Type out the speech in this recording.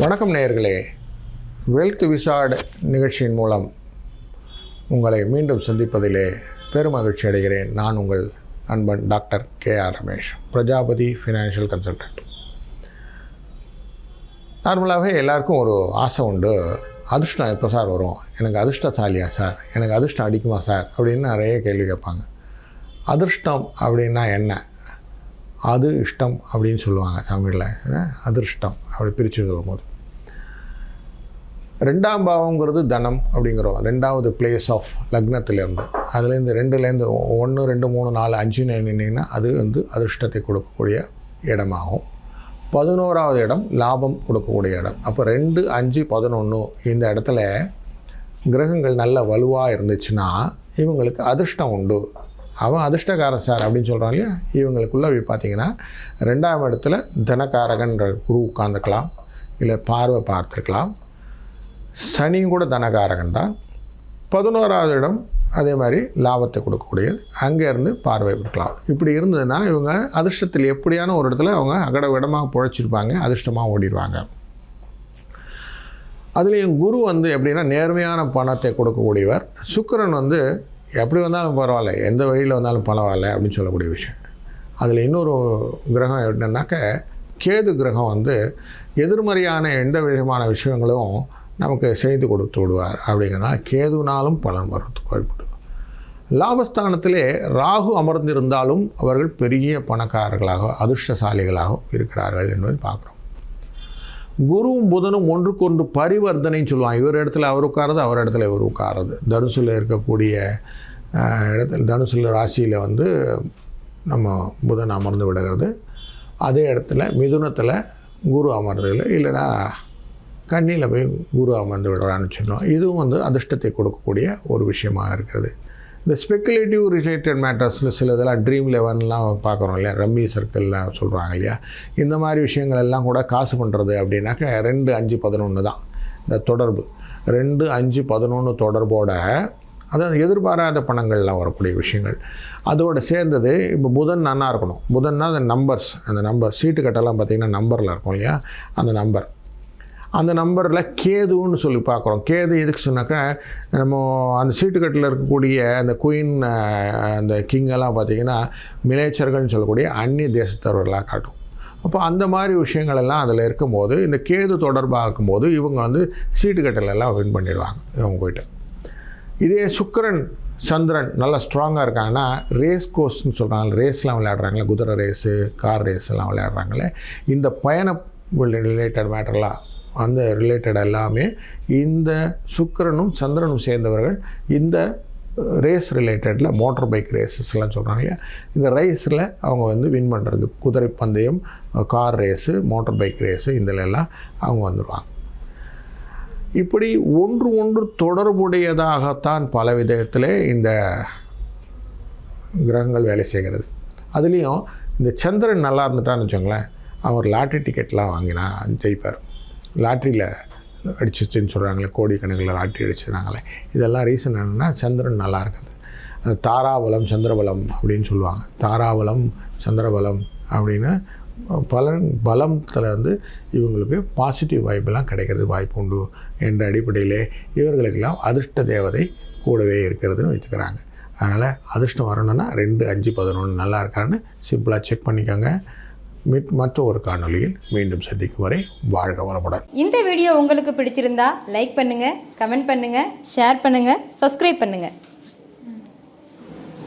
வணக்கம் நேயர்களே, wealth wizard நிகழ்ச்சியின் மூலம் உங்களை மீண்டும் சந்திப்பதிலே பெருமகிழ்ச்சி அடைகிறேன். நான் உங்கள் நண்பன் doctor KR. Ramesh, Prajapati financial consultant. நார்மலாகவே எல்லாருக்கும் ஒரு ஆசை உண்டு, அதிர்ஷ்டம் எப்போ சார் வரும், எனக்கு அதிர்ஷ்டசாலியா சார், எனக்கு அதிர்ஷ்டம் அடிக்குமா சார் அப்படின்னு நிறைய கேள்வி கேட்பாங்க. அதிர்ஷ்டம் அப்படின்னா என்ன? அது இஷ்டம் அப்படின்னு சொல்லுவாங்க தமிழில். அதிர்ஷ்டம் அப்படி பிரித்து சொல்லும்போது ரெண்டாம் பாவங்கிறது தனம் அப்படிங்கிறோம். ரெண்டாவது பிளேஸ் ஆஃப் லக்னத்திலேருந்து, அதுலேருந்து 2லேருந்து 1, 2, 3, 4, 5 நின்னீங்கன்னா அது அதிர்ஷ்டத்தை கொடுக்கக்கூடிய இடமாகும். 11வது இடம் லாபம் கொடுக்கக்கூடிய இடம். அப்போ 2, 5, 11 இந்த இடத்துல கிரகங்கள் நல்ல வலுவாக இருந்துச்சுன்னா இவங்களுக்கு அதிர்ஷ்டம் உண்டு. அவன் அதிர்ஷ்டக்காரன் சார் அப்படின்னு சொல்கிறான் இல்லையா. இவங்களுக்குள்ளே போய் பார்த்தீங்கன்னா 2ஆம் இடத்துல தனகாரகன்ற குரு உட்காந்துக்கலாம், இல்லை பார்வை பார்த்துருக்கலாம். சனியும் கூட தனகாரகன் தான். 11வது இடம் அதே மாதிரி லாபத்தை கொடுக்கக்கூடியது, அங்கேருந்து பார்வை இருக்கலாம். இப்படி இருந்ததுன்னா இவங்க அதிர்ஷ்டத்தில் எப்படியான ஒரு இடத்துல அவங்க அகட விடமாக பிழைச்சிருப்பாங்க, அதிர்ஷ்டமாக ஓடிடுவாங்க. அதுலேயும் குரு எப்படின்னா நேர்மையான பணத்தை கொடுக்கக்கூடியவர். சுக்கிரன் எப்படி வந்தாலும் பரவாயில்ல, எந்த வழியில் வந்தாலும் பரவாயில்ல அப்படின்னு சொல்லக்கூடிய விஷயம். அதில் இன்னொரு கிரகம் என்னன்னாக்க கேது கிரகம் எதிர்மறையான எந்த விதமான விஷயங்களும் நமக்கு செய்து கொடுத்து விடுவார். அப்படிங்கிறனால கேதுனாலும் பலன் வரத்துக்கு வாய்ப்பு. லாபஸ்தானத்திலே ராகு அமர்ந்திருந்தாலும் அவர்கள் பெரிய பணக்காரர்களாக அதிர்ஷ்டசாலிகளாக இருக்கிறார்கள் என்பதை பார்க்குறோம். குருவும் புதனும் ஒன்றுக்கொன்று பரிவர்த்தனைன்னு சொல்லுவாங்க. இவர் இடத்துல அவர் உட்காரது, அவர் இடத்துல இவர் உட்காரது. தனுசில் இருக்கக்கூடிய இடத்துல, தனுசில் ராசியில் நம்ம புதன் அமர்ந்து விடுகிறது. அதே இடத்துல மிதுனத்தில் குரு அமர்றதில்லை, இல்லைனா கன்னியில் போய் குரு அமர்ந்து விடுறான்னு சொன்னோம். இதுவும் அதிர்ஷ்டத்தை கொடுக்கக்கூடிய ஒரு விஷயமாக இருக்கிறது. இந்த ஸ்பெக்குலேட்டிவ் ரிலேட்டட் மேட்டர்ஸில் சில இதெல்லாம் ட்ரீம் லெவன்லாம் பார்க்குறோம் இல்லையா, ரம்மி சர்க்கிள்லாம் சொல்கிறாங்க இல்லையா. இந்த மாதிரி விஷயங்கள் எல்லாம் கூட காசு பண்ணுறது அப்படின்னாக்க 2, 5, 11 தான் இந்த தொடர்பு. 2, 5, 11 தொடர்போட அதாவது எதிர்பாராத பணங்கள்லாம் வரக்கூடிய விஷயங்கள் அதோடு சேர்ந்தது. இப்போ புதன் நன்னா இருக்கணும். புதன்னா அந்த நம்பர்ஸ், அந்த நம்பர் சீட்டு கட்டெல்லாம் பார்த்திங்கன்னா நம்பரில் இருக்கும் இல்லையா, அந்த நம்பரில் கேதுன்னு சொல்லி பார்க்குறோம். கேது எதுக்கு சொன்னாக்கா, நம்ம அந்த சீட்டுக்கட்டில் இருக்கக்கூடிய அந்த குயின், அந்த கிங்கெல்லாம் பார்த்திங்கன்னா மிலேச்சர்கள்னு சொல்லக்கூடிய அந்நிய தேசத்தவர்களாக காட்டும். அப்போ அந்த மாதிரி விஷயங்கள் எல்லாம் அதில் இருக்கும்போது, இந்த கேது தொடர்பாக இருக்கும்போது இவங்க சீட்டுக்கட்டிலெல்லாம் வின் பண்ணிடுவாங்க இவங்க போய்ட்டு. இதே சுக்கிரன் சந்திரன் நல்லா ஸ்ட்ராங்காக இருக்காங்கன்னா ரேஸ் கோர்ஸ்ன்னு சொல்கிறாங்க, ரேஸ்லாம் விளையாடுறாங்களே, குதிரை ரேஸு, கார் ரேஸ் எல்லாம் விளையாடுறாங்களே, இந்த பயண ரிலேட்டட் மேட்டர்லாம் அந்த ரிலேட்டட் எல்லாமே இந்த சுக்கிரனும் சந்திரனும் சேர்ந்தவர்கள் இந்த ரேஸ் ரிலேட்டடில், மோட்டர் பைக் ரேஸஸ்லாம் சொல்கிறாங்க இல்லையா, இந்த ரேஸில் அவங்க வின் பண்ணுறது. குதிரை பந்தயம், car race, motor bike race, இதிலெல்லாம் அவங்க வந்துடுவாங்க. இப்படி ஒன்று தொடர்புடையதாகத்தான் பல விதத்திலே இந்த கிரகங்கள் வேலை செய்கிறது. அதுலேயும் இந்த சந்திரன் நல்லா இருந்துட்டான்னு வச்சுக்கோங்களேன், அவர் லாட்ரி டிக்கெட்லாம் வாங்கினா ஜெயிப்பார். லாட்ரியில் அடிச்சிச்சுன்னு சொல்கிறாங்களே, கோடிக்கணக்கில் லாட்ரி அடிச்சுறாங்களே, இதெல்லாம் ரீசன் என்னென்னா சந்திரன் நல்லா இருக்குது. அது தாராபலம் சந்திரபலம் அப்படின்னு சொல்லுவாங்க. தாராபலம் சந்திரபலம் அப்படின்னு பலத்தில் இவங்களுக்கு பாசிட்டிவ் வாய்ப்பெல்லாம் கிடைக்கிறது வாய்ப்பு உண்டு என்ற அடிப்படையிலே இவர்களுக்கெல்லாம் அதிர்ஷ்ட தேவதை கூடவே இருக்கிறதுன்னு வச்சுக்கிறாங்க. அதனால் அதிர்ஷ்டம் வரணும்னா 2, 5, 11 நல்லா இருக்கான்னு சிம்பிளாக செக் பண்ணிக்கோங்க. மற்ற ஒரு காணொலியில் மீண்டும் சந்திக்கும் வரை வாழ்க வளமுடன். இந்த வீடியோ உங்களுக்கு பிடிச்சிருந்தா லைக் பண்ணுங்கள், கமெண்ட் பண்ணுங்கள், ஷேர் பண்ணுங்கள், சப்ஸ்கிரைப் பண்ணுங்கள்.